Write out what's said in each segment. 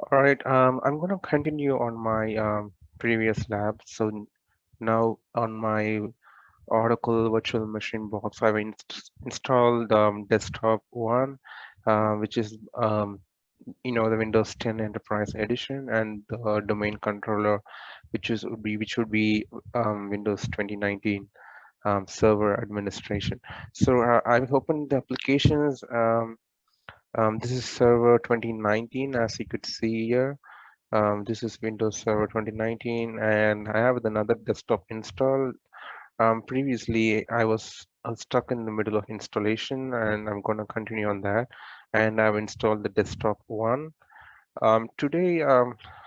All right, I'm going to continue on my previous lab. Now on my Oracle virtual machine box, I've installed desktop one, which is the Windows 10 Enterprise Edition, and the domain controller, which would be Windows 2019 server administration. I've opened the applications. This is Server 2019, as you could see here. This is Windows Server 2019, and I have another desktop installed. Previously, I was stuck in the middle of installation, and I'm going to continue on that. And I've installed the desktop one. Today,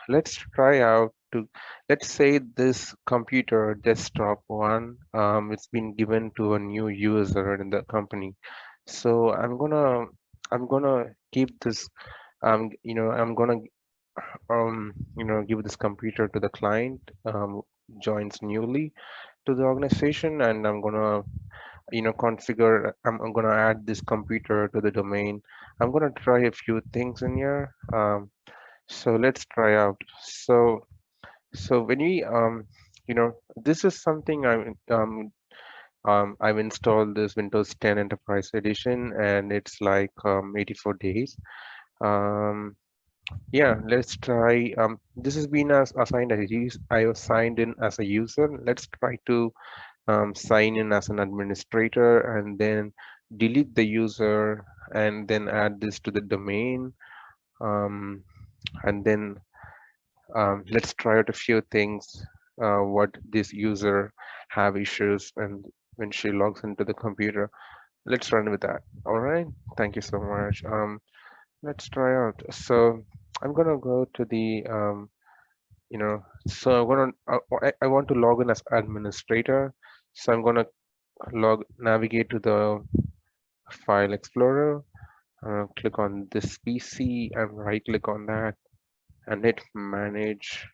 let's try out to, let's say this computer desktop one, it's been given to a new user in the company. So I'm gonna keep this, I'm gonna give this computer to the client, joins newly to the organization, and I'm gonna configure, I'm gonna add this computer to the domain. I'm gonna try a few things in here. So let's try out. So when we this is something I've installed this Windows 10 Enterprise Edition, and it's like 84 days. um yeah, let's try. This has been as assigned as I was signed in as a user. Let's try to sign in as an administrator, and then delete the user, and then add this to the domain. And then let's try out a few things. What this user have issues, and when she logs into the computer, let's run with that. All right. Thank you so much. Let's try out. So I'm gonna go to the so I want to log in as administrator. So I'm gonna navigate to the file explorer, click on this PC and right click on that and hit manage.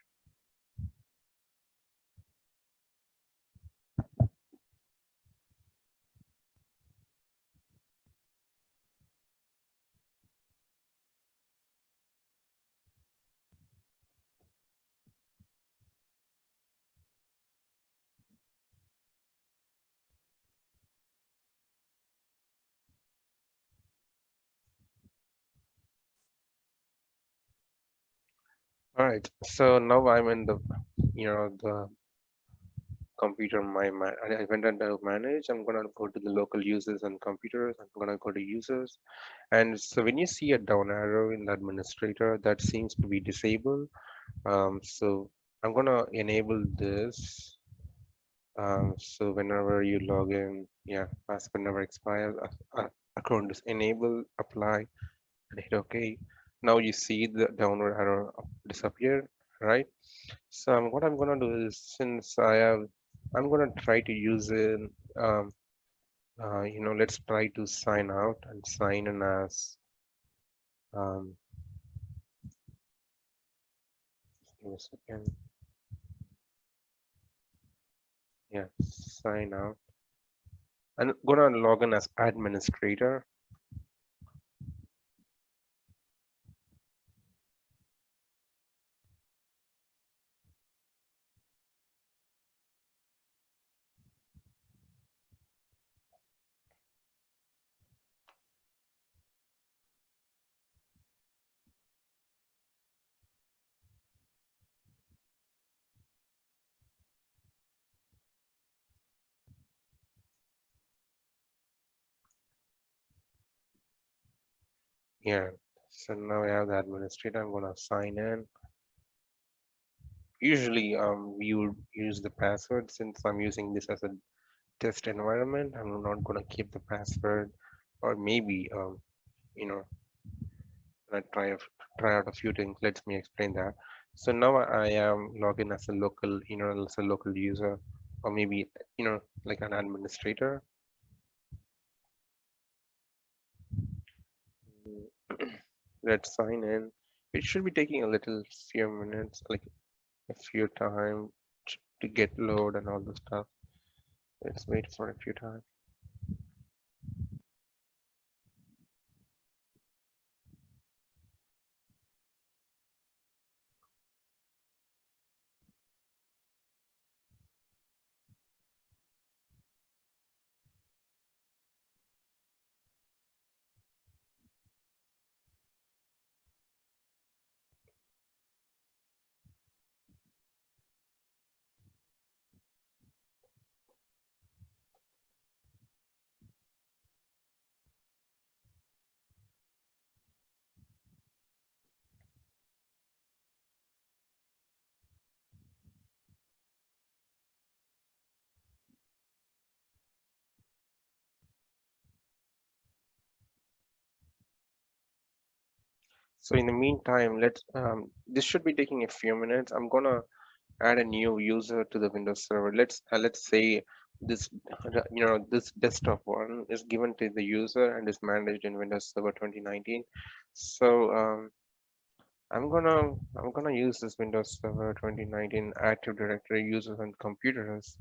All right, so now I'm in the computer. I went under manage. I'm gonna go to the local users and computers. I'm gonna go to users, and so when you see a down arrow in the administrator, that seems to be disabled. So I'm gonna enable this. So whenever you log in, yeah, password never expires. Account is enabled. Apply and hit OK. Now you see the downward arrow disappear, right? So what I'm gonna do is, since I'm gonna try to use it. Um, let's try to sign out and sign in as. Um, give me a second. Yeah, sign out. I'm gonna log in as administrator. Yeah. So now I have the administrator. I'm gonna sign in. Usually, we would use the password. Since I'm using this as a test environment, I'm not gonna keep the password, or maybe you know, I try out a few things. Let me explain that. So now I am logged in as a local, as a local user, or maybe like an administrator. Let's sign in. It should be taking a little few minutes, like a few time to get load and all the stuff. Let's wait for a few time. So in the meantime, this should be taking a few minutes. I'm gonna add a new user to the Windows server. Let's say this this desktop one is given to the user and is managed in Windows Server 2019. So I'm gonna use this Windows Server 2019 Active Directory users and computers.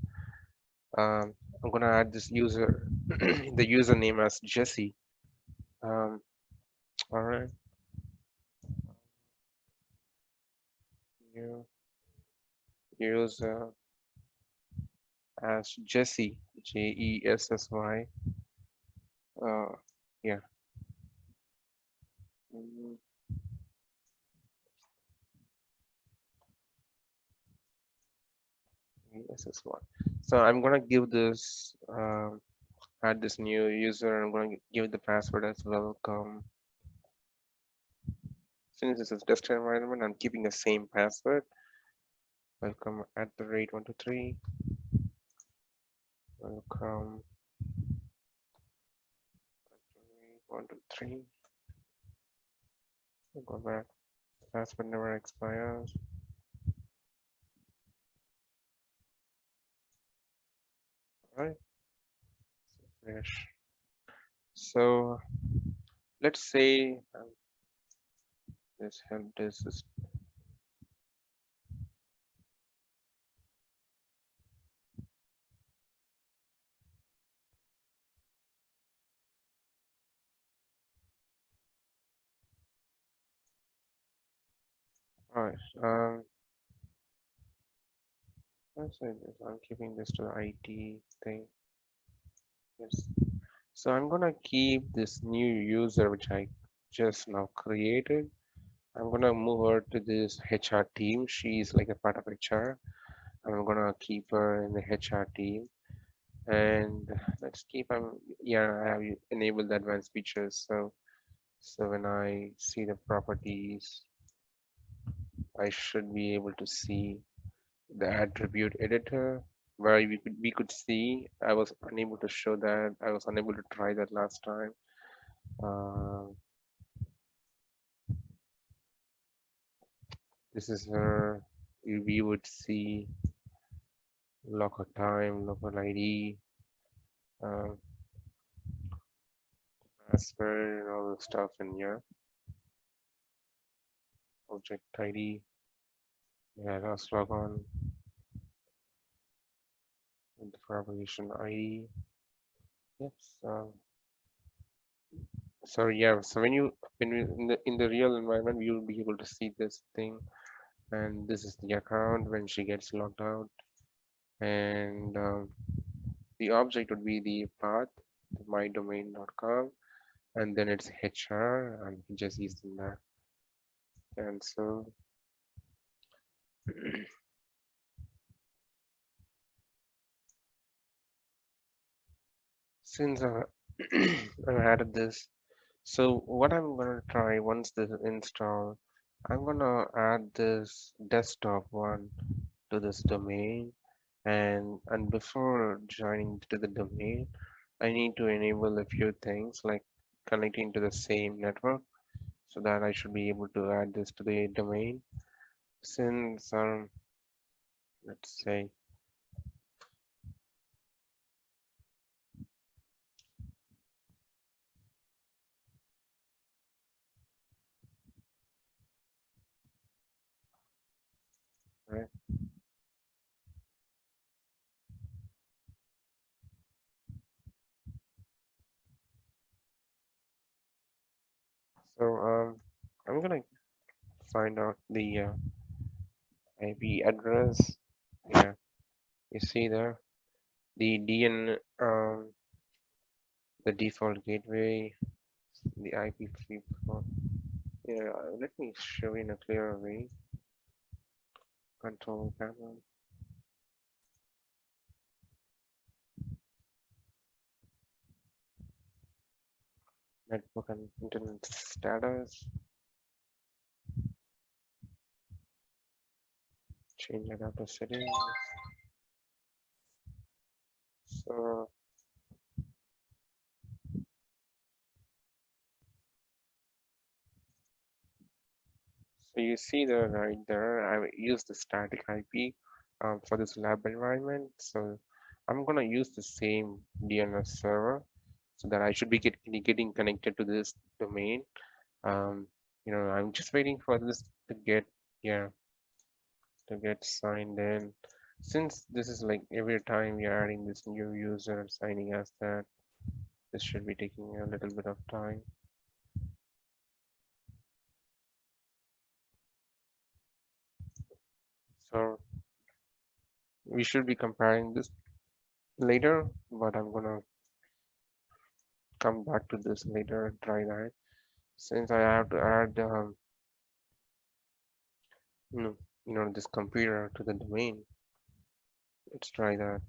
Um, I'm gonna add this user the username as Jesse. Um, all right, new user as Jesse, Jessy. Uh, yeah. mm, Jessy. So I'm gonna give this add this new user. I'm gonna give the password as welcome. Since this is test environment, I'm keeping the same password. Welcome at the rate 123. Welcome at the rate 123. Go back. Password never expires. All right. Finish. So let's say this help this is all right. Let's say this. I'm keeping this to the IT thing. Yes. So I'm gonna keep this new user which I just now created. I'm gonna move her to this HR team. She's like a part of HR. I'm gonna keep her in the HR team. And let's keep yeah, I have enabled the advanced features. So when I see the properties, I should be able to see the attribute editor where we could see. I was unable to show that. I was unable to try that last time. Uh, this is her. We would see local time, local ID, uh, password, and all the stuff in here. Object ID. Yeah, last log on with the propagation ID. Yes. So yeah. So when you in the real environment, you will be able to see this thing, and this is the account when she gets logged out, and the object would be the path, mydomain.com, and then it's HR, and he just used in that. And so since I've added this, so what I'm gonna try once this is installed, I'm gonna add this desktop one to this domain, and before joining to the domain, I need to enable a few things like connecting to the same network so that I should be able to add this to the domain. Since let's say right, so I'm gonna find out the IP address. Yeah, you see there the DN the default gateway, the IP34. Yeah, let me show in a clearer way. Control panel, network and internet status. Change adapter settings. So So you see the right there, I used the static IP for this lab environment. So I'm gonna use the same DNS server so that I should be getting connected to this domain. Um, I'm just waiting for this to get, yeah, to get signed in. Since this is like every time you're adding this new user signing as that, this should be taking a little bit of time. So we should be comparing this later, but I'm gonna come back to this later and try that. Since I have to add, you know, this computer to the domain, let's try that.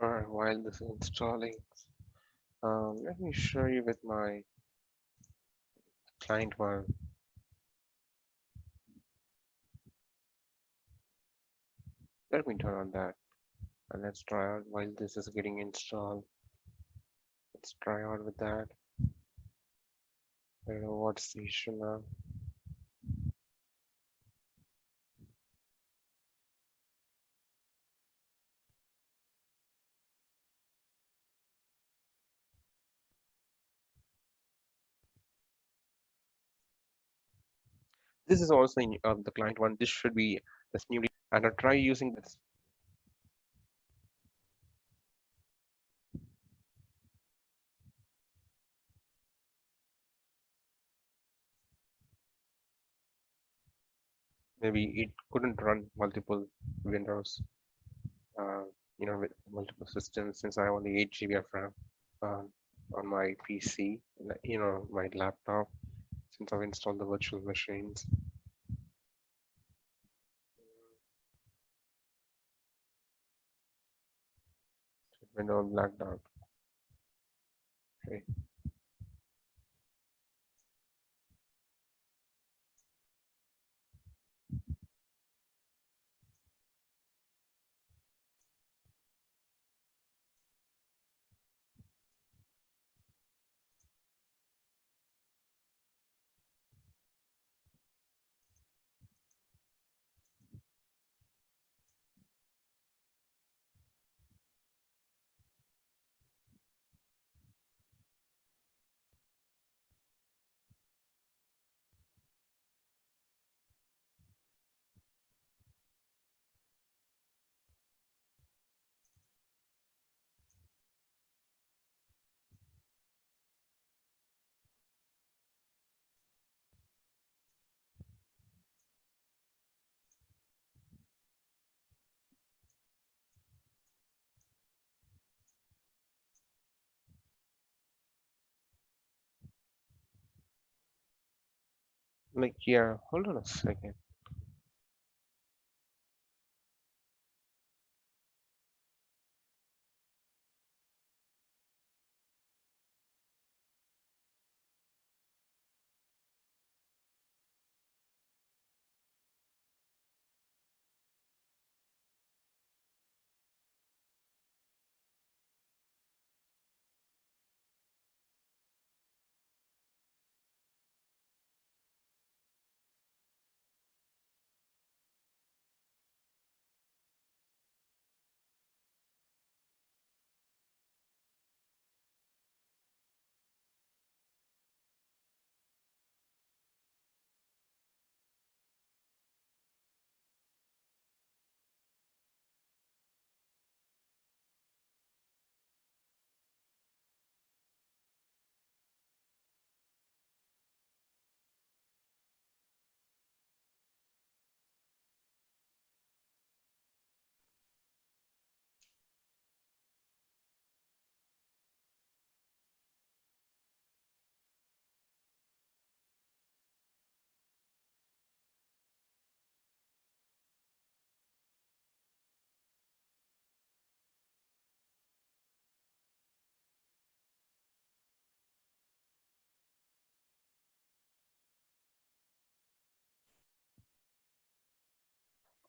All right, while this is installing, let me show you with my client one. Let me turn on that and let's try out while this is getting installed. Let's try out with that. I don't know what's the issue now. This is also in the client one. This should be this new, and I'll try using this. Maybe it couldn't run multiple Windows, uh, with multiple systems since I have only 8 GB of RAM on my PC, my laptop, since I've installed the virtual machines. Windows blacked out. Okay. Like, yeah, hold on a second.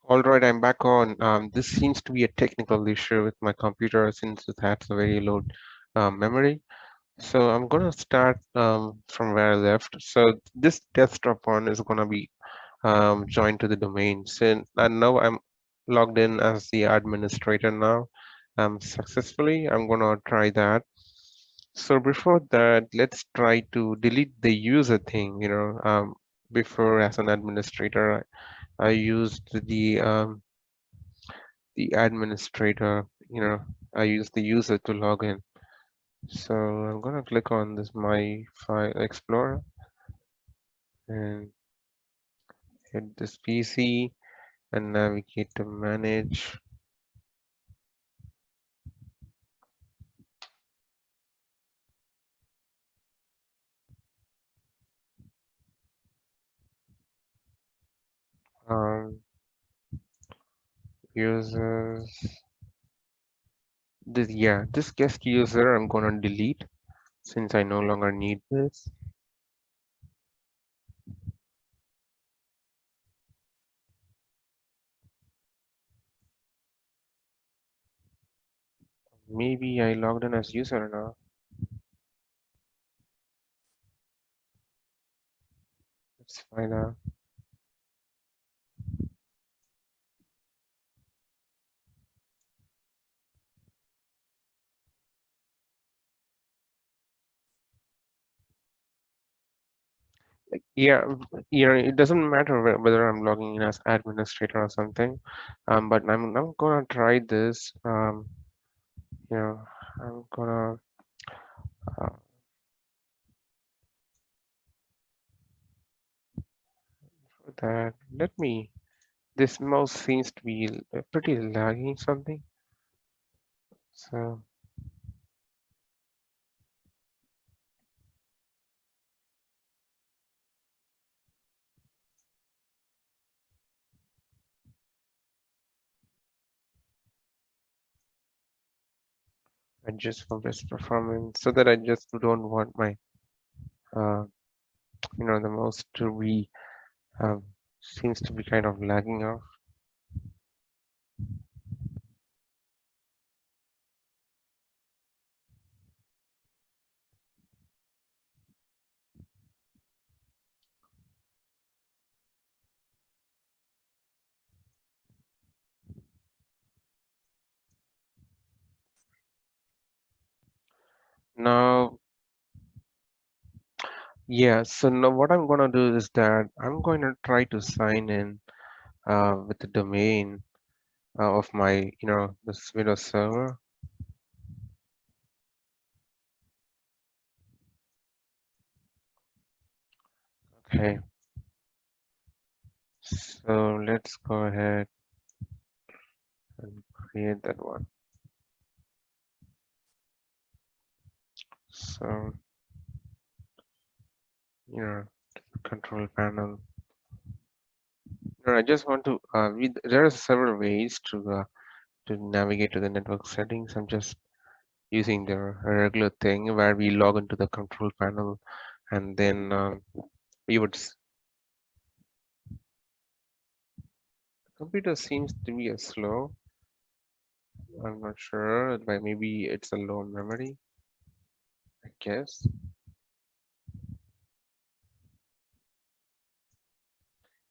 All right, I'm back on. This seems to be a technical issue with my computer since it has a very low memory. So I'm gonna start from where I left. So this desktop one is gonna be joined to the domain. So and now I'm logged in as the administrator now. Successfully, I'm gonna try that. So before that, let's try to delete the user thing. Before as an administrator, I used the administrator. I used the user to log in. So I'm gonna click on this My File Explorer and hit this PC and navigate to Manage. Um, Users. This guest user I'm gonna delete since I no longer need this. Maybe I logged in as user now. Let's find out. Yeah, it doesn't matter whether I'm logging in as administrator or something. But I'm gonna try this. You know, I'm gonna uh, that. Let me. This mouse seems to be pretty lagging something. So adjust for best performance so that I just don't want my uh, the mouse to be um, seems to be kind of lagging off. Now, yeah, so now what I'm gonna do is that I'm going to try to sign in with the domain of my, this Windows server. Okay, so let's go ahead and create that one. So, control panel. No, I just want to, there are several ways to navigate to the network settings. I'm just using the regular thing where we log into the control panel and then we would, computer seems to be a slow. I'm not sure, like maybe it's a low memory, I guess.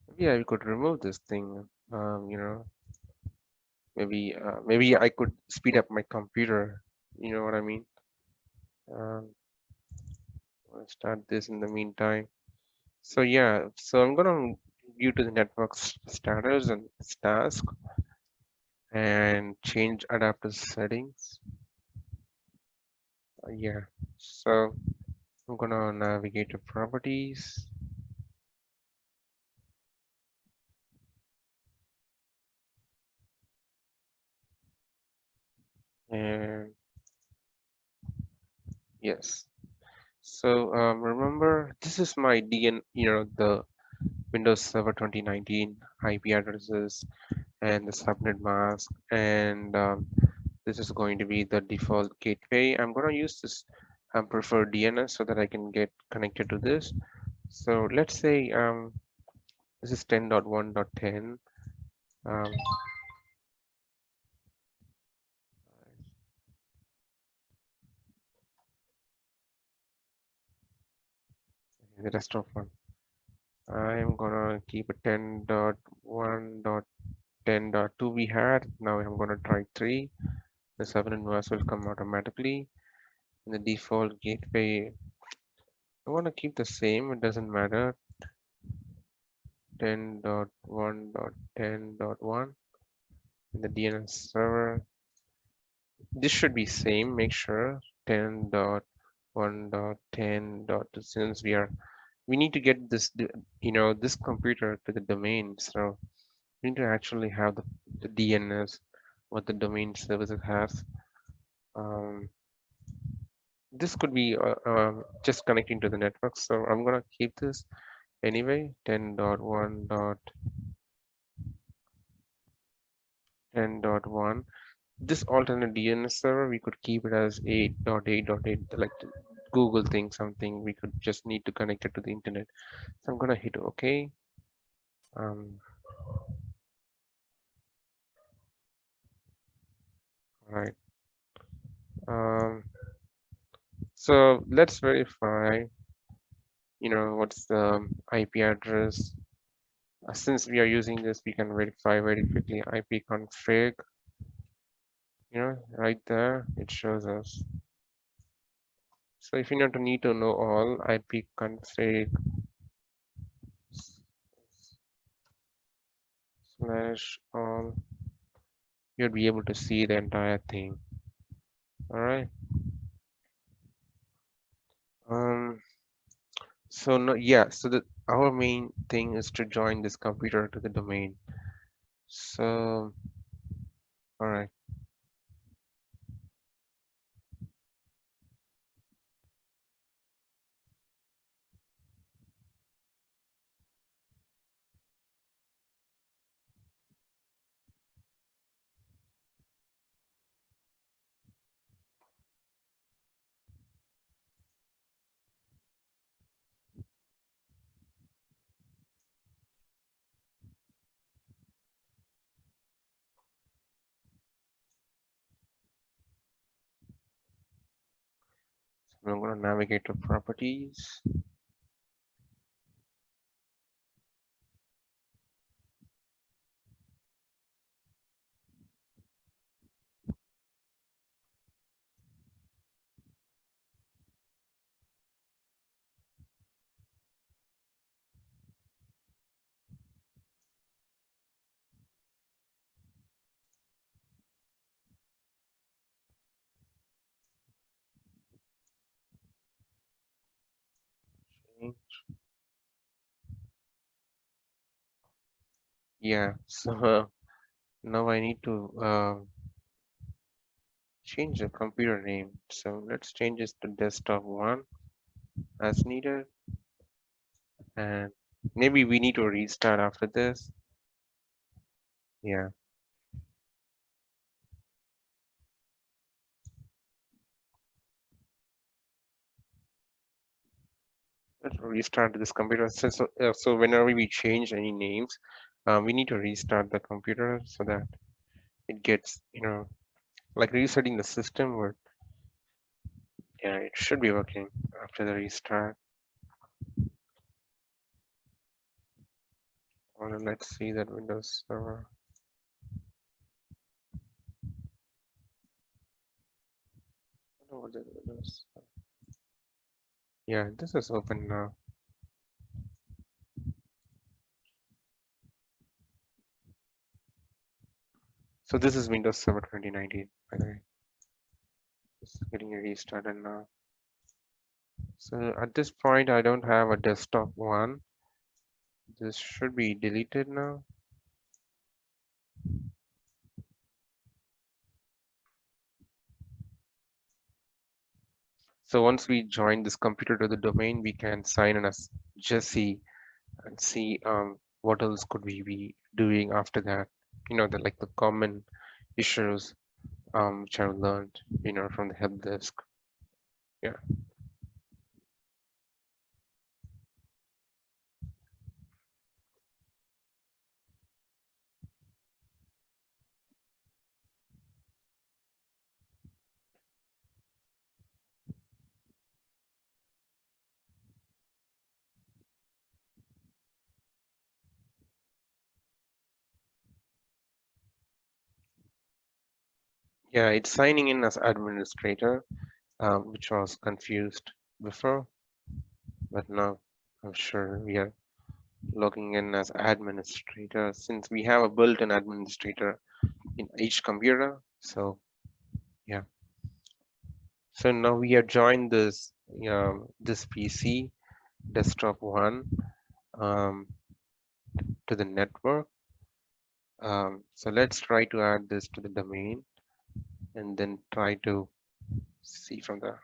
Maybe I could remove this thing, maybe I could speed up my computer. You know what I mean? Um, I'll start this in the meantime. So yeah, so I'm gonna view to the network status and its task and change adapter settings. Yeah, so I'm gonna navigate to properties and yes. So remember, this is my DN, the Windows Server 2019 IP addresses and the subnet mask, and this is going to be the default gateway. I'm going to use this preferred DNS so that I can get connected to this. So let's say this is 10.1.10. Um, the rest of one. I'm gonna keep it 10.1.10.2 we had. Now I'm gonna try 3. The subnet mask will come automatically. And the default gateway, I want to keep the same, it doesn't matter. 10.1.10.1 in the DNS server. This should be same, make sure 10.1.10.2 since we need to get this this computer to the domain, so we need to actually have the DNS what the domain services has. Um, this could be just connecting to the network, so I'm gonna keep this anyway 10.1.10.1. This alternate DNS server we could keep it as 8.8.8, like Google thing, something we could just need to connect it to the internet. So I'm gonna hit OK. Um, right. Um, so let's verify, what's the IP address. Since we are using this, we can verify very quickly IP config. Right there, it shows us. So if you need to know all IP config slash all, you'll be able to see the entire thing. All right. Um, so no, yeah, so our main thing is to join this computer to the domain. So, all right. I'm going to navigate to properties. Yeah, so now I need to change the computer name. So let's change this to desktop one as needed. And maybe we need to restart after this. Yeah, let's restart this computer. So whenever we change any names, we need to restart the computer so that it gets, like resetting the system where, yeah, it should be working after the restart. Or let's see that Windows server. Oh, the Windows. Yeah, this is open now. So this is Windows Server 2019, by the way. It's getting restarted now. So at this point, I don't have a desktop one. This should be deleted now. So once we join this computer to the domain, we can sign in as Jesse and see what else could we be doing after that. Like the common issues which I've learned, from the help desk. Yeah. Yeah, it's signing in as administrator, which was confused before, but now I'm sure we are logging in as administrator since we have a built-in administrator in each computer. So yeah. So now we have joined this PC desktop one um, to the network. So let's try to add this to the domain and then try to see from there.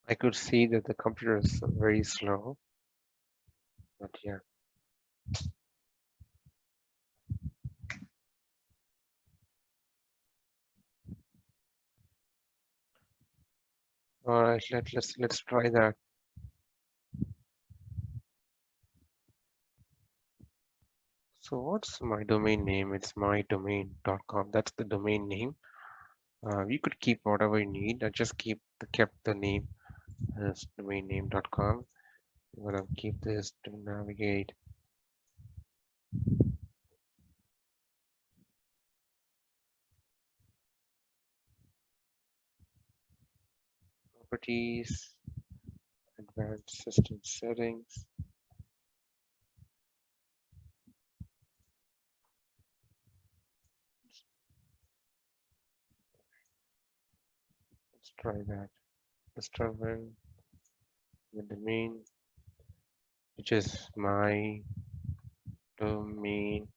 I could see that the computer is very slow, but yeah. All right, let's try that. So what's my domain name? It's mydomain.com. That's the domain name. You could keep whatever you need. I just kept the name as domainname.com. I'm gonna keep this to navigate. Properties, advanced system settings. Let's try that. disturbing the domain, which is my domain.com.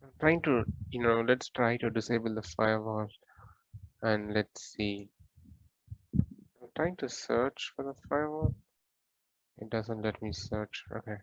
I'm trying to, let's try to disable the firewall and let's see. I'm trying to search for the firewall. It doesn't let me search. Okay.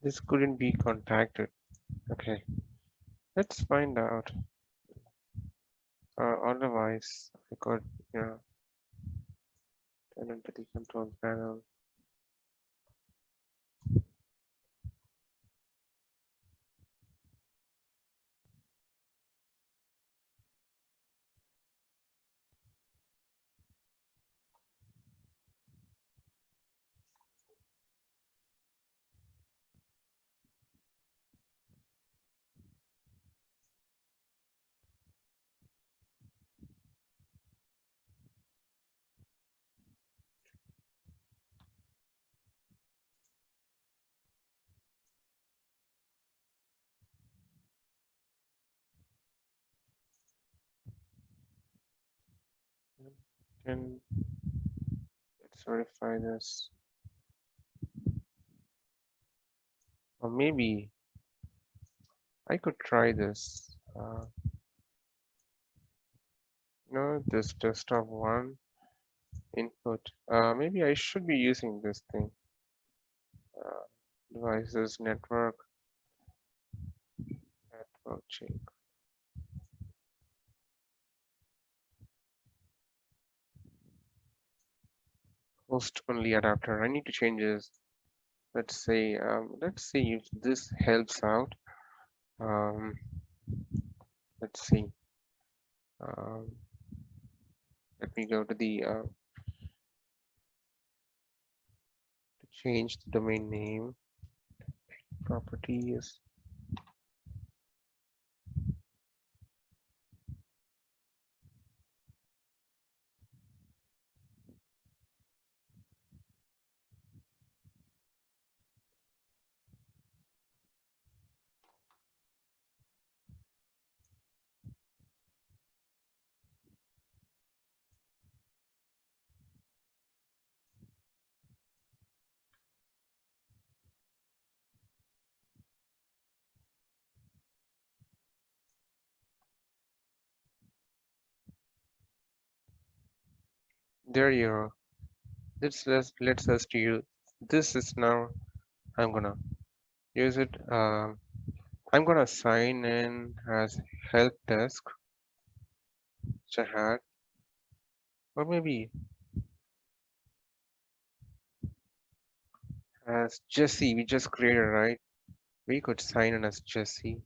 This couldn't be contacted. Okay. Let's find out. Otherwise, I could, turn into the control panel. And let's verify this. Or maybe I could try this. No, this desktop one input. Maybe I should be using this thing. Uh, Devices, network change, host only adapter. I need to change this. Let's see if this helps out. Um, let's see. Um, Let me go to the to change the domain name properties. There you are. This lets us to use. This is now. I'm gonna use it. I'm gonna sign in as help desk, which I had, or maybe as Jesse. We just created, right? We could sign in as Jesse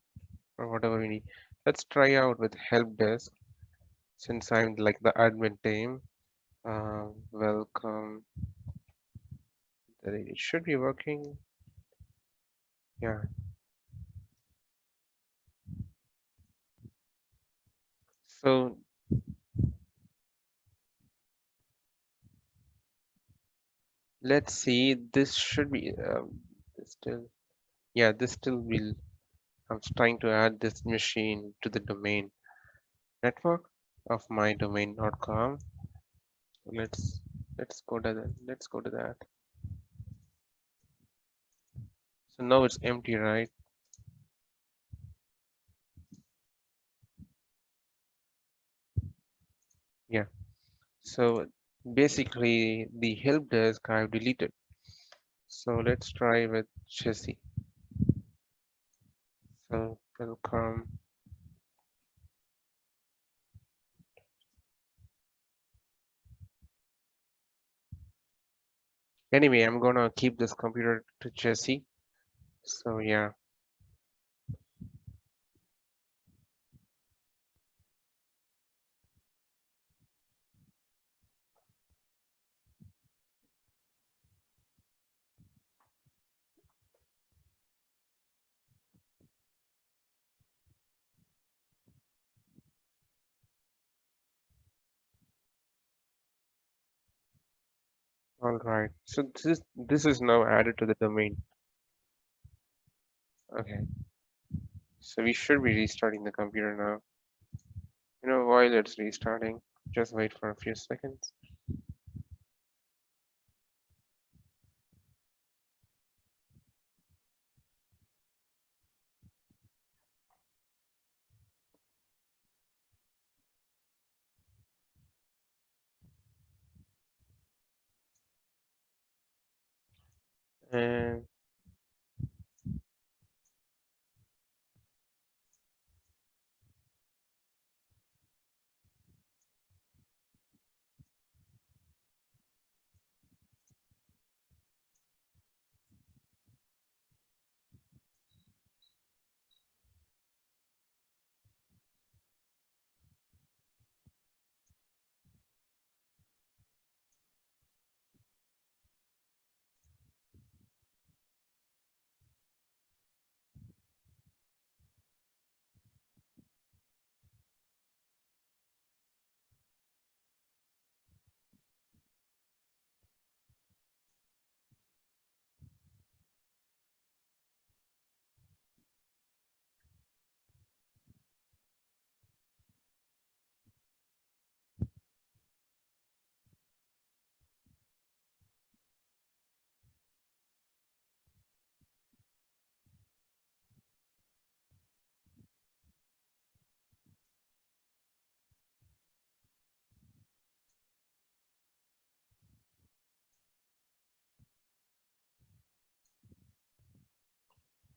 or whatever we need. Let's try out with help desk since I'm like the admin team. Welcome. It should be working. Yeah. So let's see. This should be this still. Yeah, this still will. I'm trying to add this machine to the domain network of my domain.com. Let's let's go to that. Let's go to that. So now it's empty, right? Yeah. So basically the help desk I've deleted. So let's try with Jesse. So welcome. Anyway, I'm gonna keep this computer to Jesse. So yeah, all right. So this is now added to the domain. Okay. So we should be restarting the computer now. You know, while it's restarting, just wait for a few seconds. And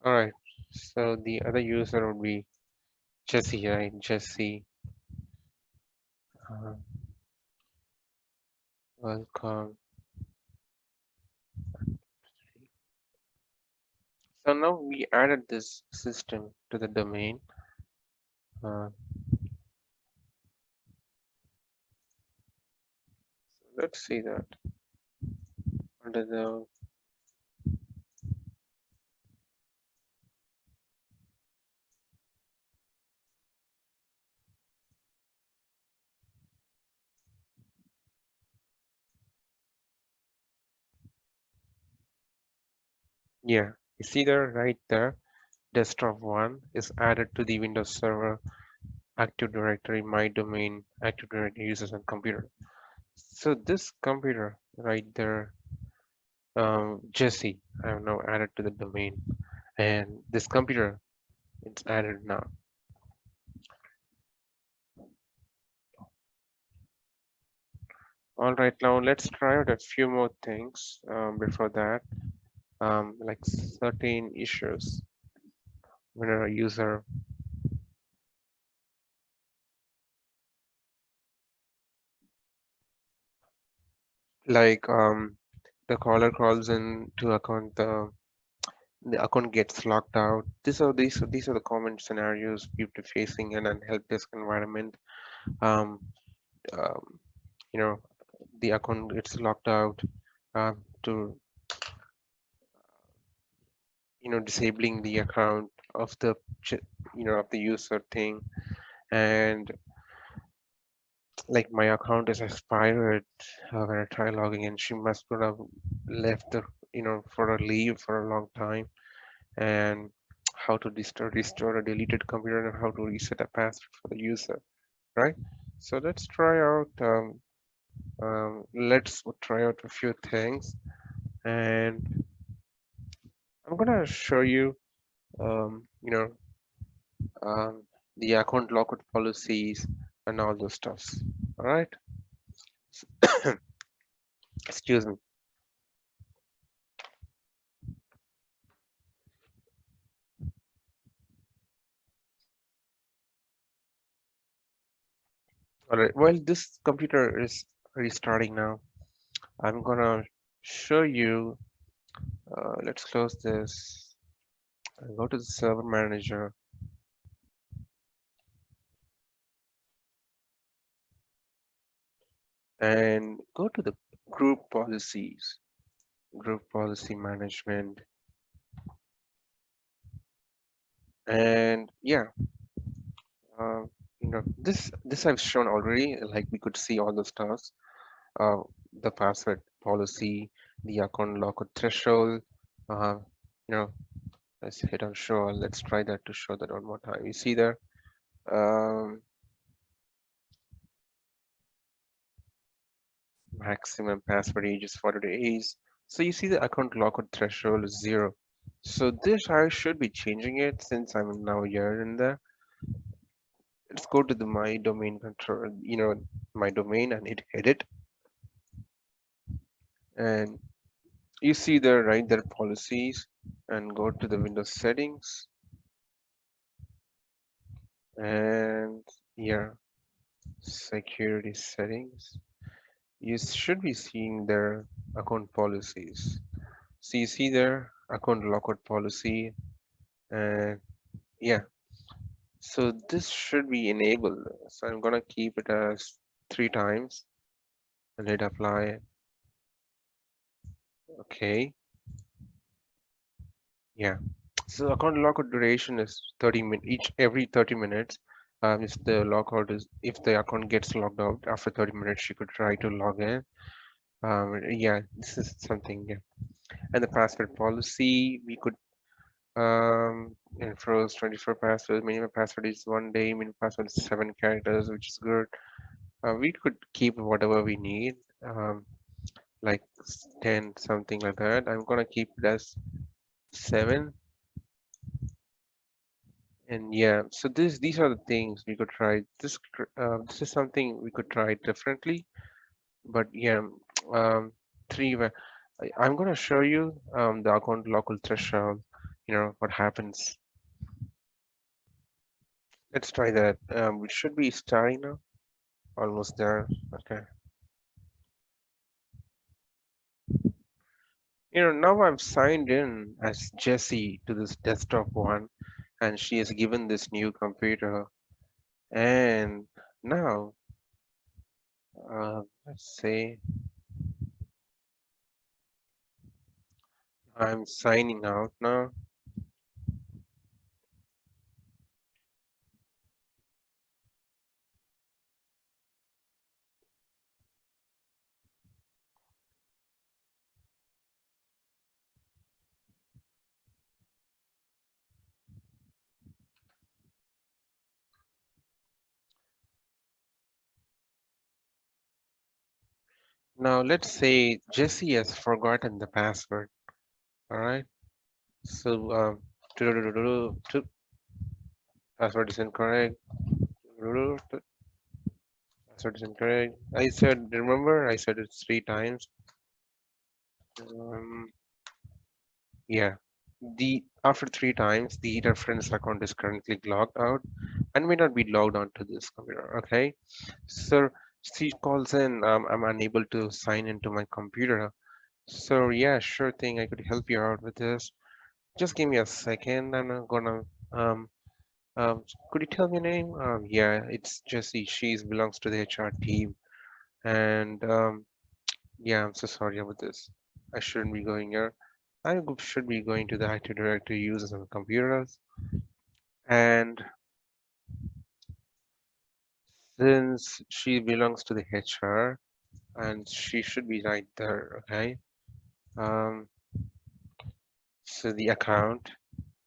All right. So the other user would be Jesse, right? Jesse, uh, welcome. So now we added this system to the domain. Uh, let's see that under the yeah, you see there right there, desktop one is added to the Windows Server Active Directory, my domain, Active Directory users and computer. So this computer right there, Jesse, I have now added to the domain, and this computer it's added now. All right, now let's try out a few more things before that, like certain issues when a user like the caller calls in to account the account gets locked out. These are the common scenarios people facing in an help desk environment. Um, um, you know, the account gets locked out to disabling the account of the of the user thing, and like my account is expired when I try logging in. She must would have left the for a leave for a long time, and how to restore a deleted computer and how to reset a password for the user, right? So let's try out a few things, and I'm gonna show you um, you know um, the account lockout policies and all those stuffs. All right, excuse me. All right, well, this computer is restarting now. I'm gonna show you. Let's close this and go to the server manager and go to the group policies, group policy management, and yeah, uh, this I've shown already. Like we could see all the stars, uh, the password policy, the account lockout threshold. Uh, you know, let's hit on show. Let's try that to show that one more time. You see there. Um, Maximum password age is 40 days. So you see the account lockout threshold is 0. So this I should be changing it since I'm now here in there. Let's go to the my domain control, my domain and hit edit. And you see there, right, there policies and go to the Windows settings. And yeah, security settings. You should be seeing their account policies. So you see there, account lockout policy, and yeah, so this should be enabled. So I'm gonna keep it as 3 times and hit apply. Okay, yeah. So account lockout duration is 30 minutes each every 30 minutes. If the account gets logged out after 30 minutes, you could try to log in. Yeah, this is something. Yeah. And the password policy, we could enforce 24 passwords. Minimum password is 1 day. Minimum password is 7 characters, which is good. We could keep whatever we need, like 10, something like that. I'm gonna keep it as 7. And yeah, so these are the things we could try. This is something we could try differently. But yeah, um, I'm gonna show you the account local threshold. what happens. Let's try that. We should be starting now. Almost there. Okay. Now I've signed in as Jessie to this desktop one, and she is given this new computer. And now, let's say I'm signing out now. Now let's say Jessie has forgotten the password. All right. So password is incorrect. Password is incorrect. I said, remember, I said it 3 times. Um, yeah. The after 3 times, the reference account is currently logged out and may not be logged onto this computer. Okay. So she calls in. I'm unable to sign into my computer. So yeah, sure thing. I could help you out with this. Just give me a second. I'm gonna um could you tell me your name? Yeah, it's Jessie. She belongs to the HR team. And yeah, I'm so sorry about this. I shouldn't be going here. Should be going to the IT director users on computers. And since she belongs to the HR, and she should be right there, okay? Um, so the account,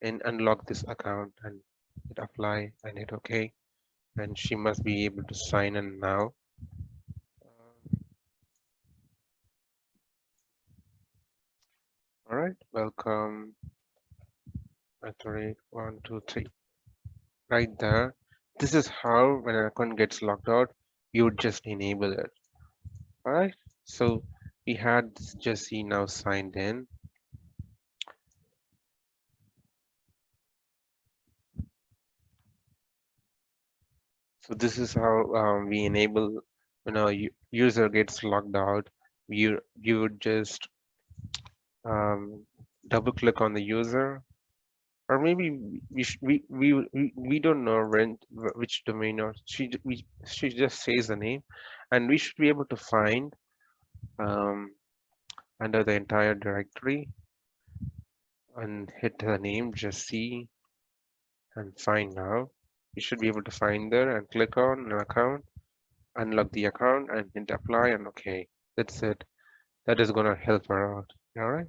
and unlock this account and hit apply and hit OK. And she must be able to sign in now. All right, welcome at the rate 123. Right there. This is how when an account gets locked out, you would just enable it. All right. So we had Jesse now signed in. So this is how we enable when a user gets logged out. You would just double click on the user, or maybe we don't know which domain, or she just says the name, and we should be able to find um, under the entire directory and hit the name, just see and find now. You should be able to find there and click on an account, unlock the account and hit apply and okay. That's it. That is gonna help her out. All right.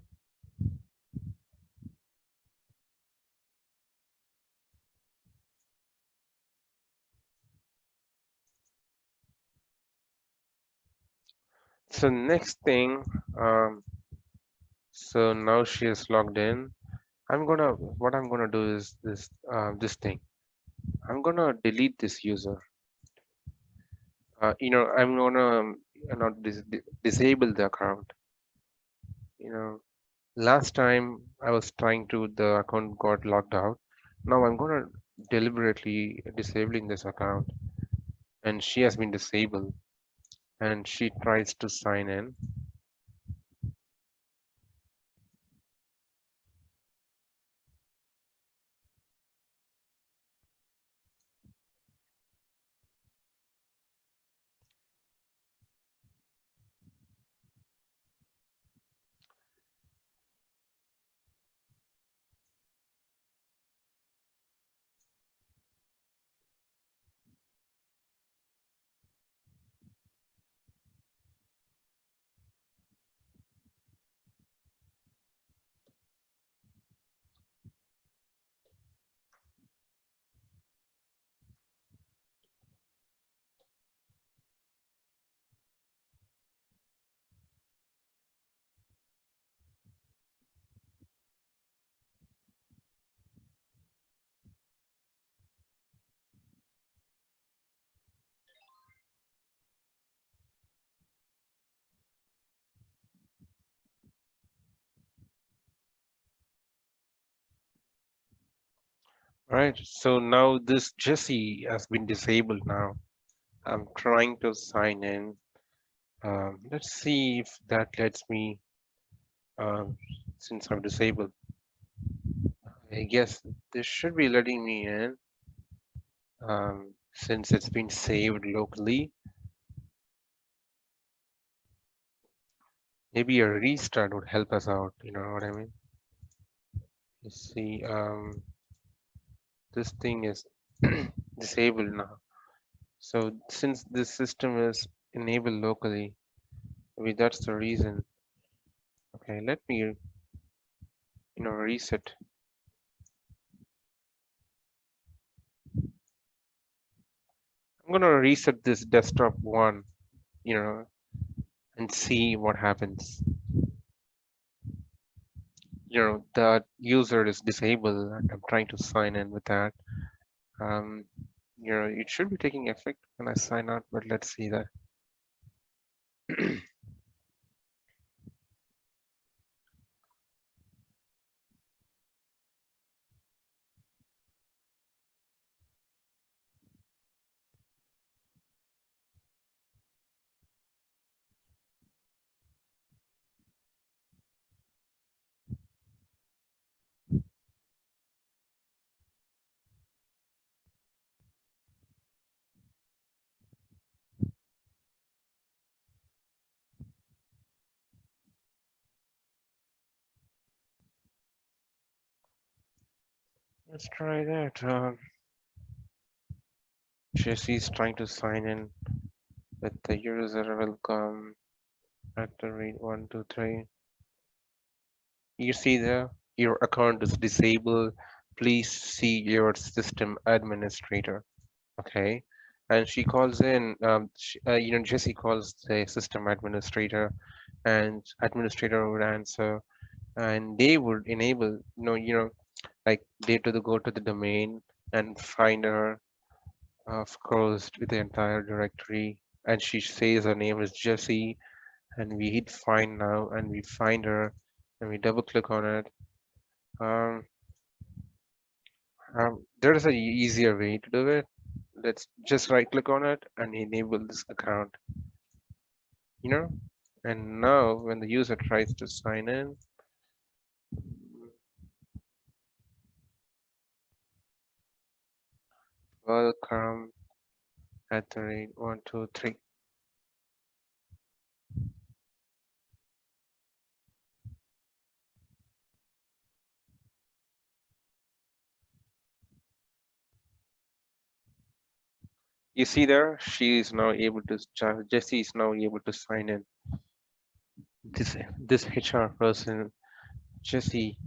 So next thing, so now she is logged in. What I'm gonna do is this thing. I'm gonna delete this user. I'm gonna not disable the account. You know, Last time I was trying to, the account got locked out. Now I'm gonna deliberately disabling this account, and she has been disabled, and she tries to sign in. All right, so now this Jesse has been disabled now. I'm trying to sign in. Let's see if that lets me, um, since I'm disabled. I guess this should be letting me in, since it's been saved locally. Maybe a restart would help us out, you know what I mean? Let's see, this thing is disabled now. So since this system is enabled locally, maybe that's the reason. Okay, let me, reset. I'm gonna reset this desktop one, you know, and see what happens. The user is disabled. I'm trying to sign in with that. Um, it should be taking effect when I sign out, but let's see that. Let's try that. Jesse's trying to sign in with the user welcome at the rate 123. You see there, your account is disabled. Please see your system administrator. Okay. And she calls in, Jesse calls the system administrator, and administrator would answer, and they would enable, like they to go to the domain and find her, of course, with the entire directory. And she says her name is Jessie, and we hit find now, and we find her, and we double click on it. Um, there is an easier way to do it. Let's just right click on it and enable this account, you know. And now when the user tries to sign in, welcome at the rate 123. You see there, she is now able to, Jesse is now able to sign in. This HR person, Jesse,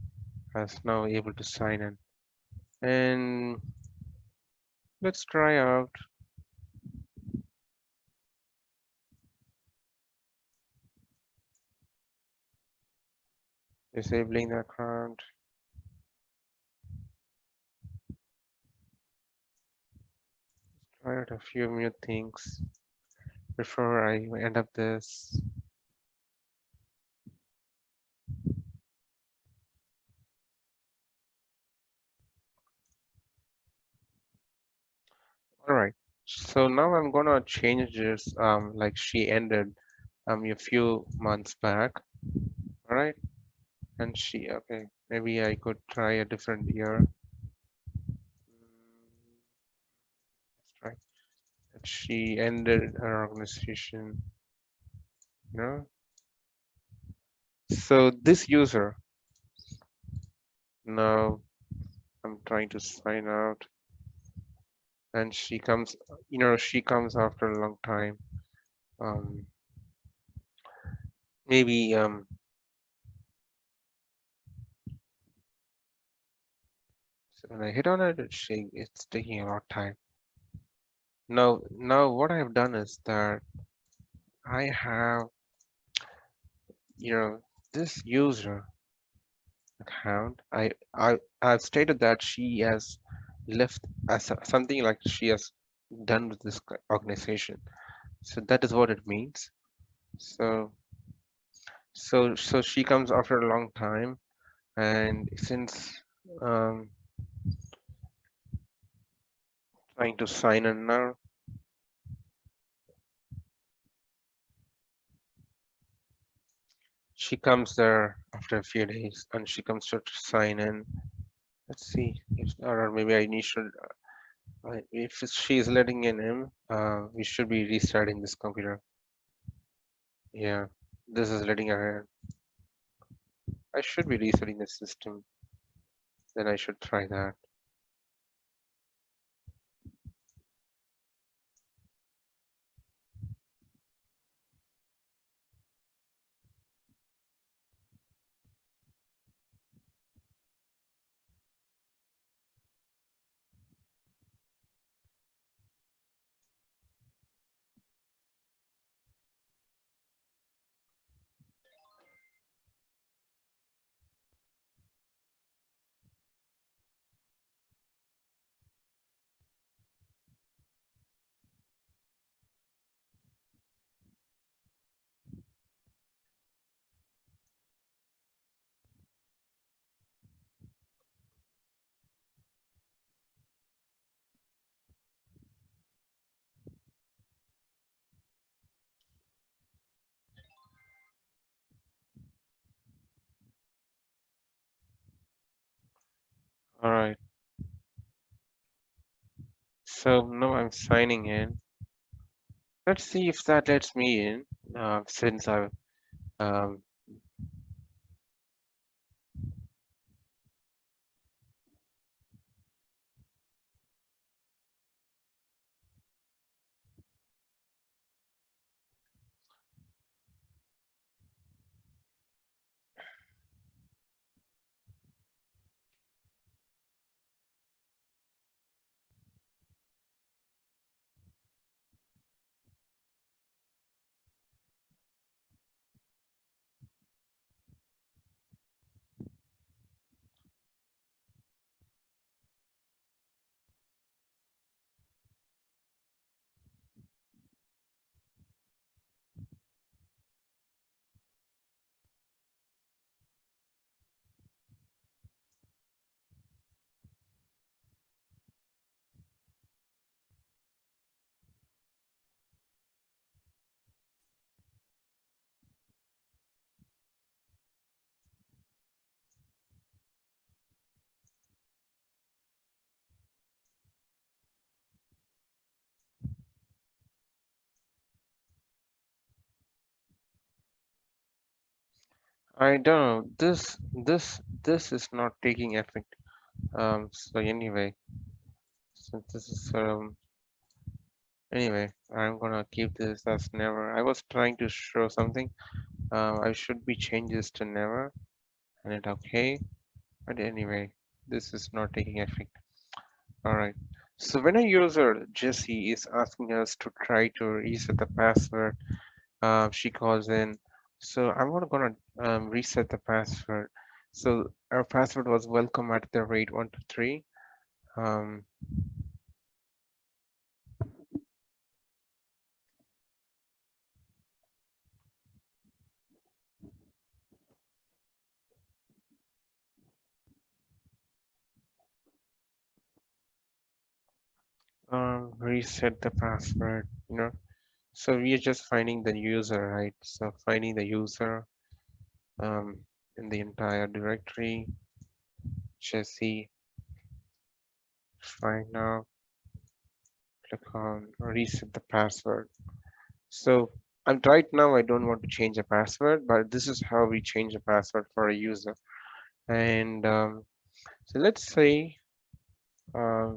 has now able to sign in. And let's try out disabling the account. Try out a few new things before I end up this. All right. So now I'm gonna change this, like she ended a few months back. All right. And she, okay, maybe I could try a different year. Let's try. And she ended her organization, you know. So this user, now I'm trying to sign out, and she comes, she comes after a long time. Um, maybe so when I hit on it, it's taking a lot of time. Now what I've done is that I have, this user account. I've stated that she has left as something like she has done with this organization. So that is what it means. So so she comes after a long time, and since um, Trying to sign in now. She comes there after a few days and she comes to sign in. Let's see if, or maybe I need should, if she is letting in him, we should be restarting this computer. Yeah, this is letting her in. I should be resetting the system. Then I should try that. All right. So now I'm signing in. Let's see if that lets me in. Since I've um, I don't know. This is not taking effect. So anyway, since this is anyway, I'm gonna keep this as never. I was trying to show something. I should be change this to never and it okay. But anyway, this is not taking effect. All right. So when a user Jessie is asking us to try to reset the password, she calls in. So I'm not gonna reset the password. So our password was welcome at the rate 123. Um, Reset the password. So we are just finding the user, right? So finding the user um, in the entire directory. Jesse, find now. Click on reset the password. So right now I don't want to change a password, but this is how we change a password for a user. And so let's say uh,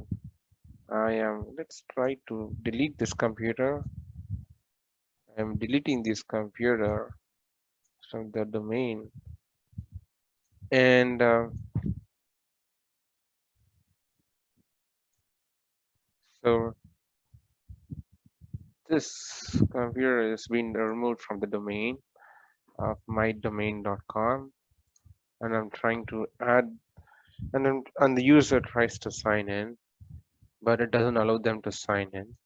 let's try to delete this computer. I'm deleting this computer from the domain. And so this computer is being removed from the domain of mydomain.com. And I'm trying to add, and the user tries to sign in, but it doesn't allow them to sign in.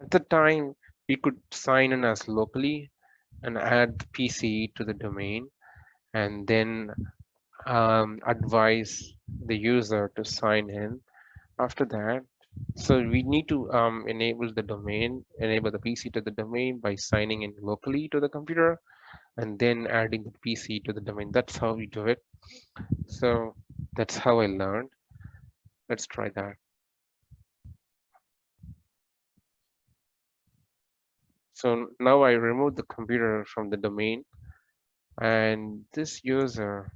At the time, we could sign in as locally and add the PC to the domain and then advise the user to sign in. After that, so we need to enable the domain, enable the PC to the domain by signing in locally to the computer and then adding the PC to the domain. That's how we do it. So that's how I learned. Let's try that. So now I remove the computer from the domain, and this user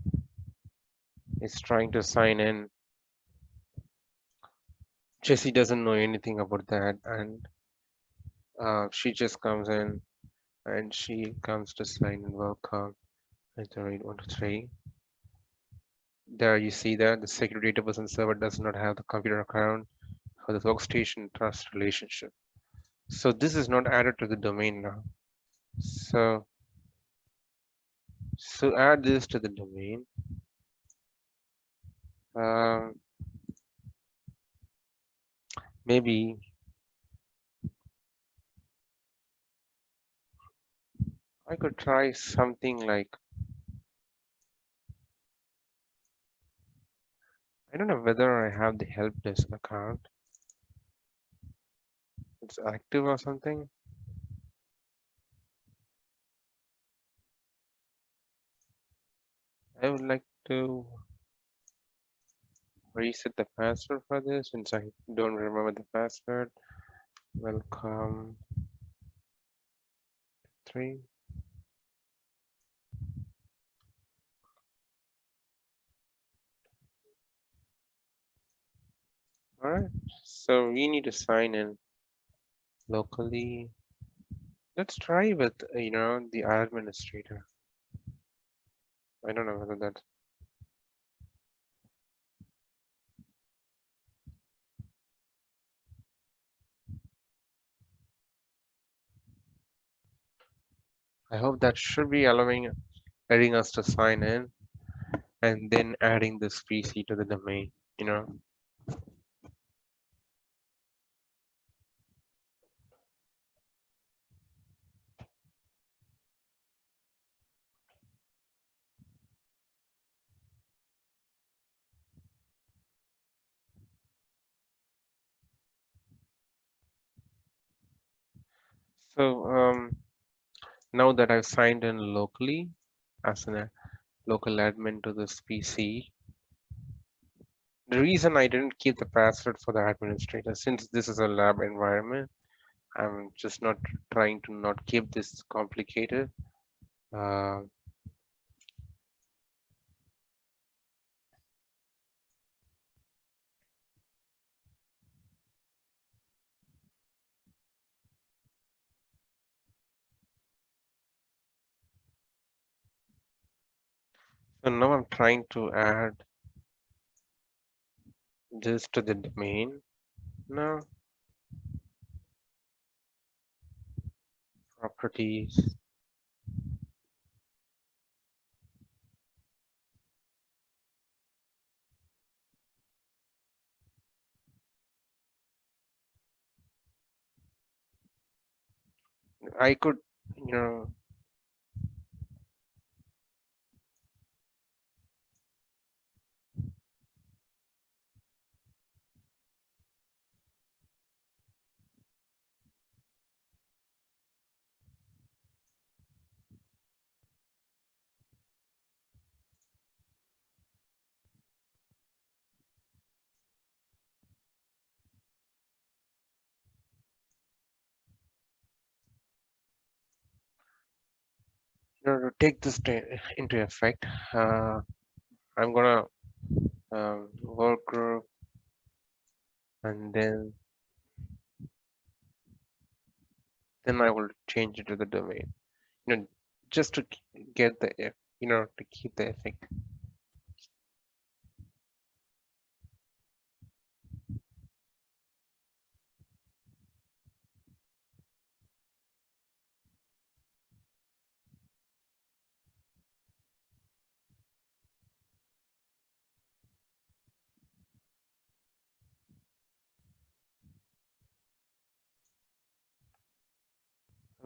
is trying to sign in. Jessie doesn't know anything about that, and she just comes in and she comes to sign in. Welcome. Enter 8123. There you see that the security database and server does not have the computer account for the workstation trust relationship. So this is not added to the domain now. So add this to the domain. Um, Maybe I could try something like, I don't know whether I have the help desk account. It's active or something. I would like to reset the password for this since I don't remember the password. Welcome 3. All right. So we need to sign in locally. Let's try with, the administrator. I don't know whether that. I hope that should be letting us to sign in and then adding this PC to the domain, you know. So now that I've signed in locally as a local admin to this PC, the reason I didn't keep the password for the administrator, since this is a lab environment, I'm just not trying to not keep this complicated. Uh, so now I'm trying to add this to the domain. Now, properties. I could, you know, to take this into effect. I'm gonna work group and then I will change it to the domain. Just to get the to keep the effect.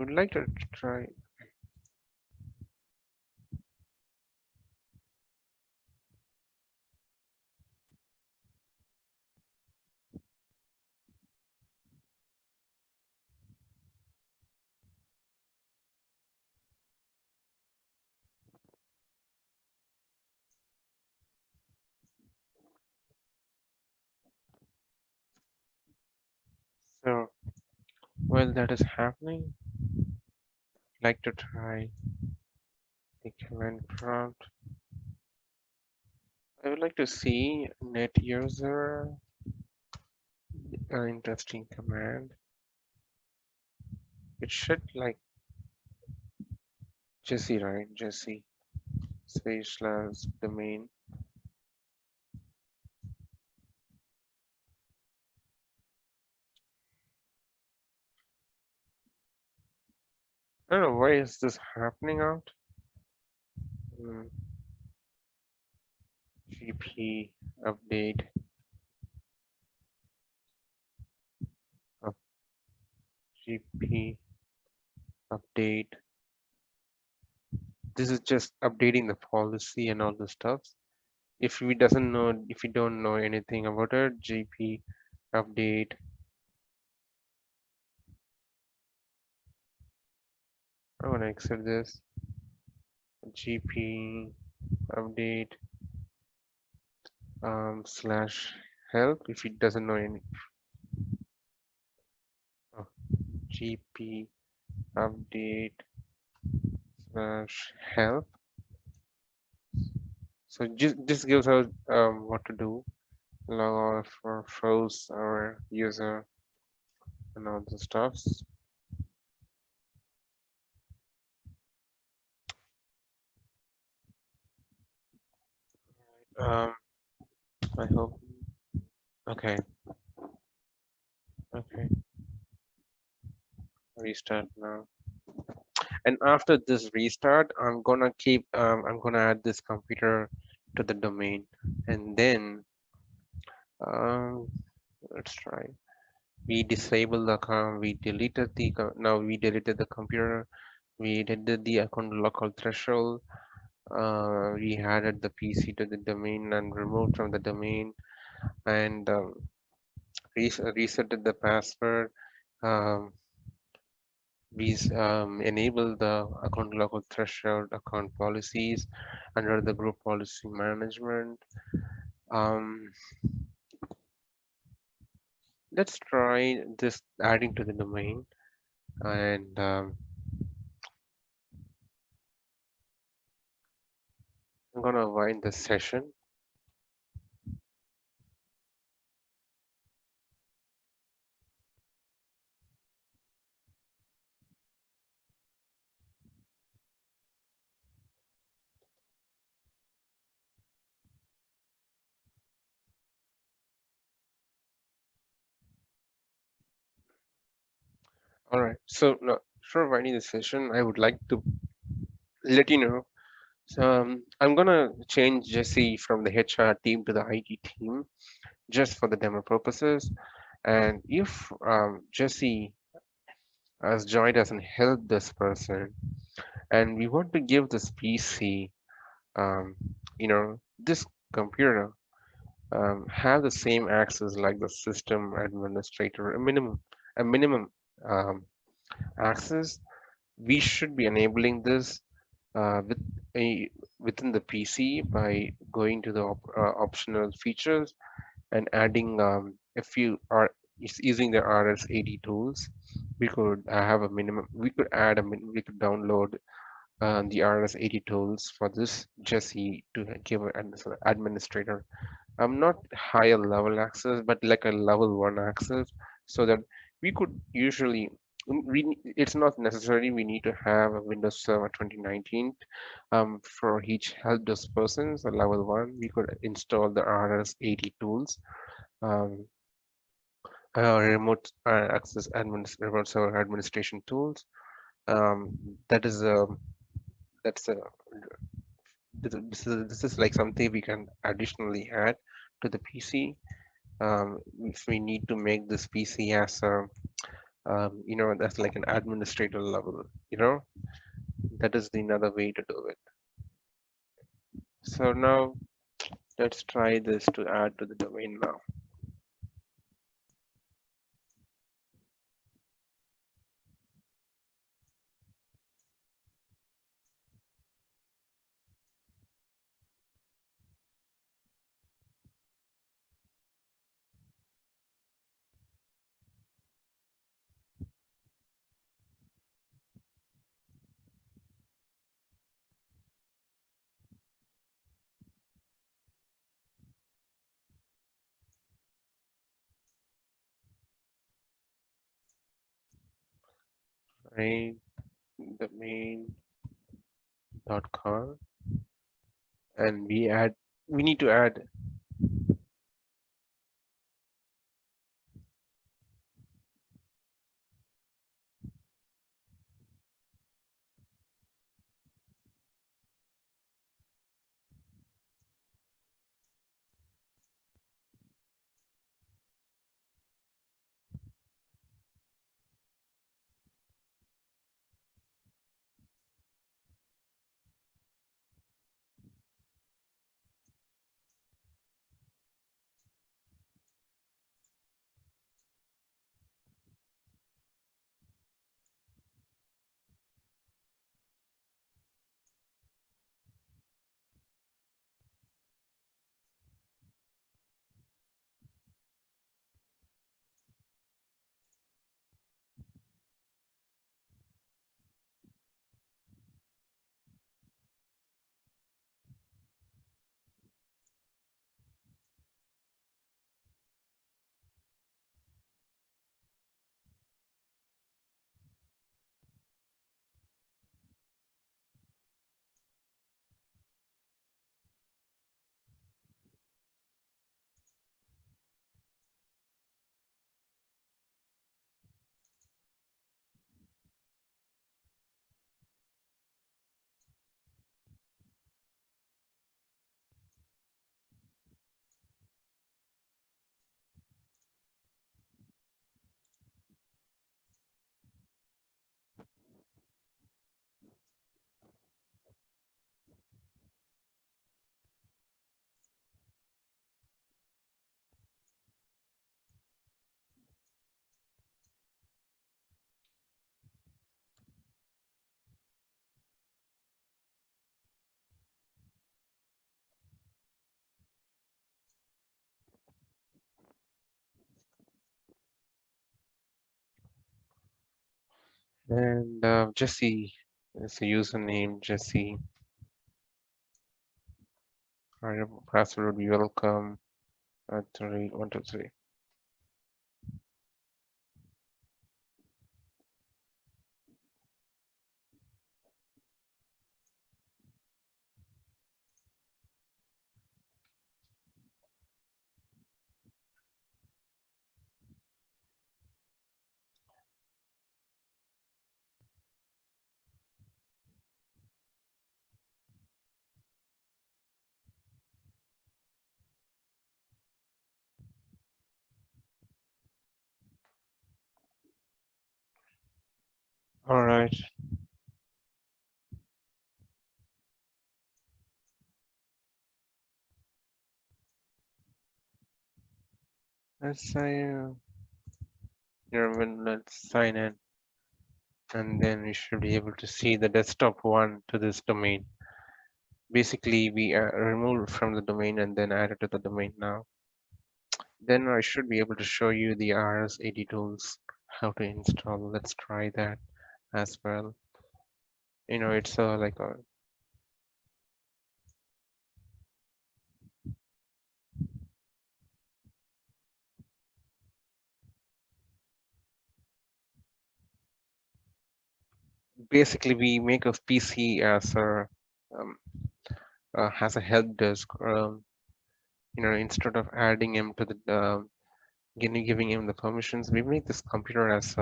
I would like to try. While that is happening, I'd like to try the command prompt. I would like to see net user, an interesting command. It should like Jesse, right? Jesse space slash domain. I don't know why is this happening out. Hmm, GP update. Oh, GP update. This is just updating the policy and all the stuff. If we don't know anything about it, GP update. I'm gonna accept this. GP update slash help. If it doesn't know any, oh, GP update slash help. So just this gives us what to do. Log off or froze our user and all the stuffs. Um, I hope. Okay. Okay. Restart now. And after this restart, I'm gonna add this computer to the domain, and then um, let's try. We disable the account. We deleted the now we deleted the computer. We did the account local threshold. We added the PC to the domain and removed from the domain, and resetted the password. Um, we enable the account local threshold account policies under the group policy management. Um, let's try this adding to the domain, and I'm gonna wind this session. All right. So now, before winding the session, I would like to let you know. So I'm gonna change Jesse from the HR team to the IT team just for the demo purposes. And if Jesse has joined us and helped this person, and we want to give this PC, um, this computer have the same access like the system administrator, a minimum um, access. We should be enabling this with within the PC by going to the optional features and adding a few using the RSAT tools. We could have a minimum. We could add we could download the RSAT tools for this Jesse to give an administrator not higher level access, but like a level one access, so that we could usually it's not necessary we need to have a Windows Server 2019 for each help desk person. So level one, we could install the RS80 tools, um, remote access remote server administration tools. That is that's a this is like something we can additionally add to the PC if we need to make this PC as a that's like an administrator level, that is the another way to do it. So now let's try this to add to the domain now. right? Domain.com, and we need to add. And Jesse is the username. Jesse, our password would be welcome at the rate 123. All right. Let's say, let's sign in, and then we should be able to see the desktop one to this domain. Basically, we removed from the domain and then added to the domain now. Then I should be able to show you the RSAT tools, how to install. Let's try that as well. It's like basically we make a PC as um, a help desk. Instead of adding him to the giving him the permissions, we make this computer as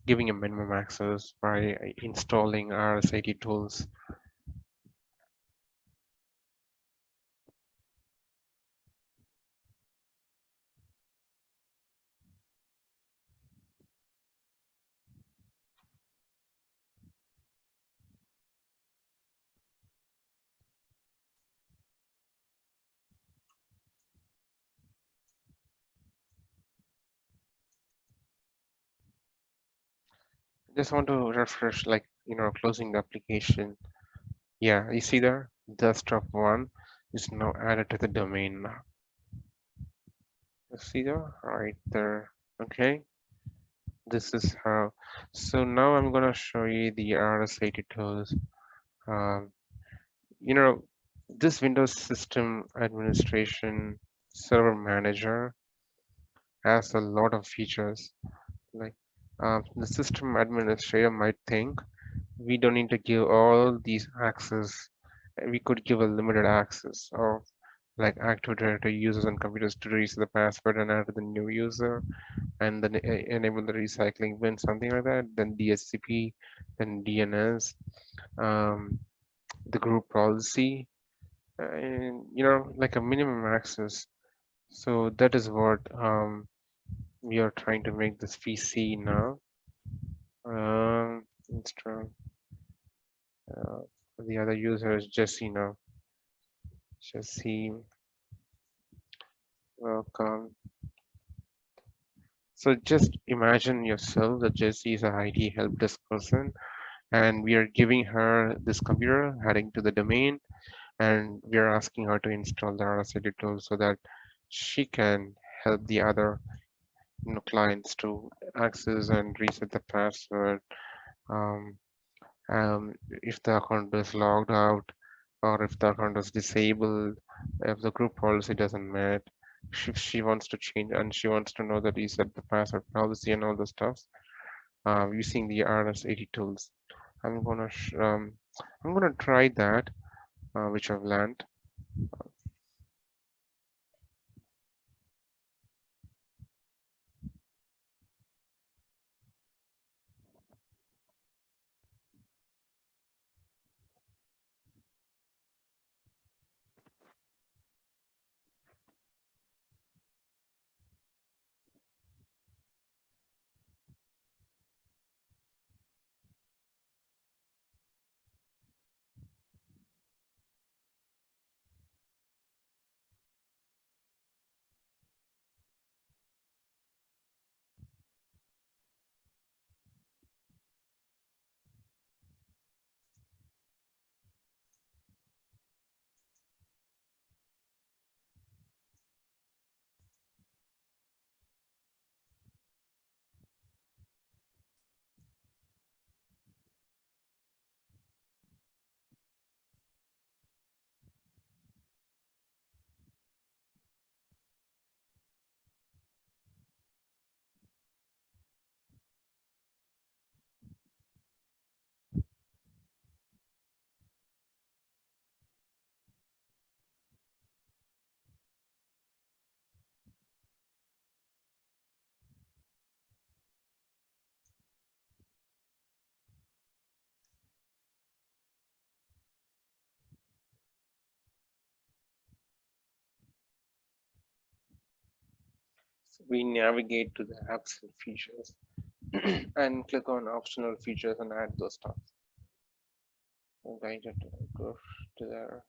giving him minimum access by installing RSAT tools. Just want to refresh, like, closing the application. Yeah, you see there, desktop one is now added to the domain now. You see there, right there. Okay, this is how. So now I'm gonna show you the RSAT tools. Um, you know, this Windows System Administration Server Manager has a lot of features. Like, The system administrator might think we don't need to give all these access. We could give a limited access of like active directory users on computers to reset the password and add the new user and then enable the recycling bin, something like that. Then DHCP, then DNS, um, the group policy, and like a minimum access. So that is what we are trying to make this VC now. Install. Uh, the other user is Jesse now. Jesse, welcome. So just imagine yourself that Jesse is a IT help desk person, and we are giving her this computer, heading to the domain, and we are asking her to install the RSAT tool so that she can help the other clients to access and reset the password. Um, if the account is logged out or if the account is disabled, if the group policy doesn't match, if she wants to change and she wants to know that you set the password policy and all the stuff using the RS80 tools. I'm gonna I'm gonna try that, which I've learned. So we navigate to the apps and features and click on optional features and add those stuff. I'm going to go to there.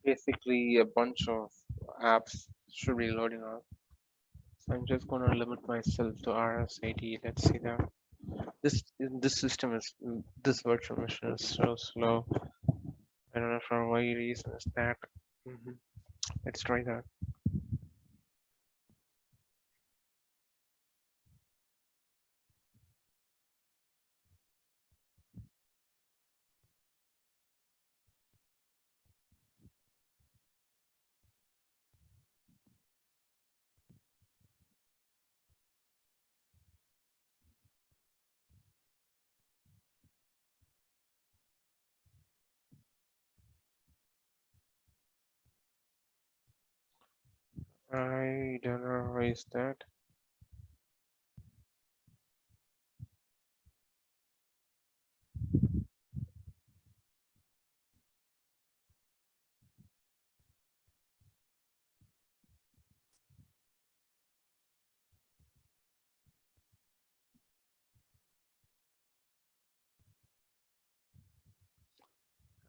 Basically, a bunch of apps should be loading up. So I'm just gonna limit myself to RSAT. Let's see that. This system is this virtual machine is so slow. I don't know for what reason is that. Mhm. Let's try that. I don't know why is that.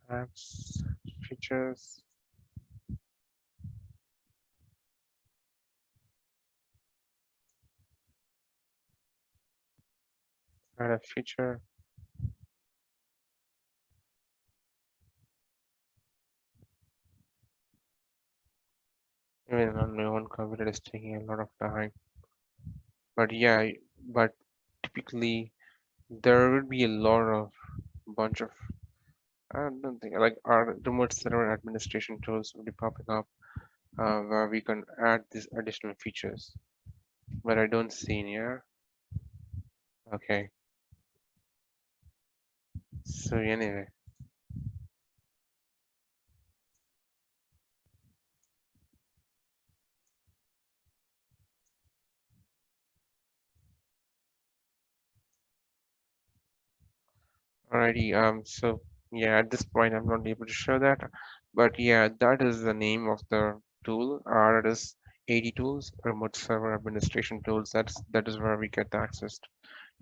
Apps, features, add a feature. Even on my own computer is taking a lot of time. But yeah, but typically there would be a lot of bunch of I don't think like our remote server administration tools will be popping up where we can add these additional features. But I don't see in here. Okay. So anyway, alrighty. So yeah, at this point I'm not able to show that, but yeah, that is the name of the tool. RSAT tools, remote server administration tools. That is where we get the access to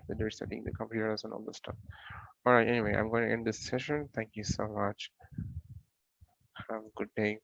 the resetting the computers and all this stuff. All right. Anyway, I'm going to end this session. Thank you so much. Have a good day.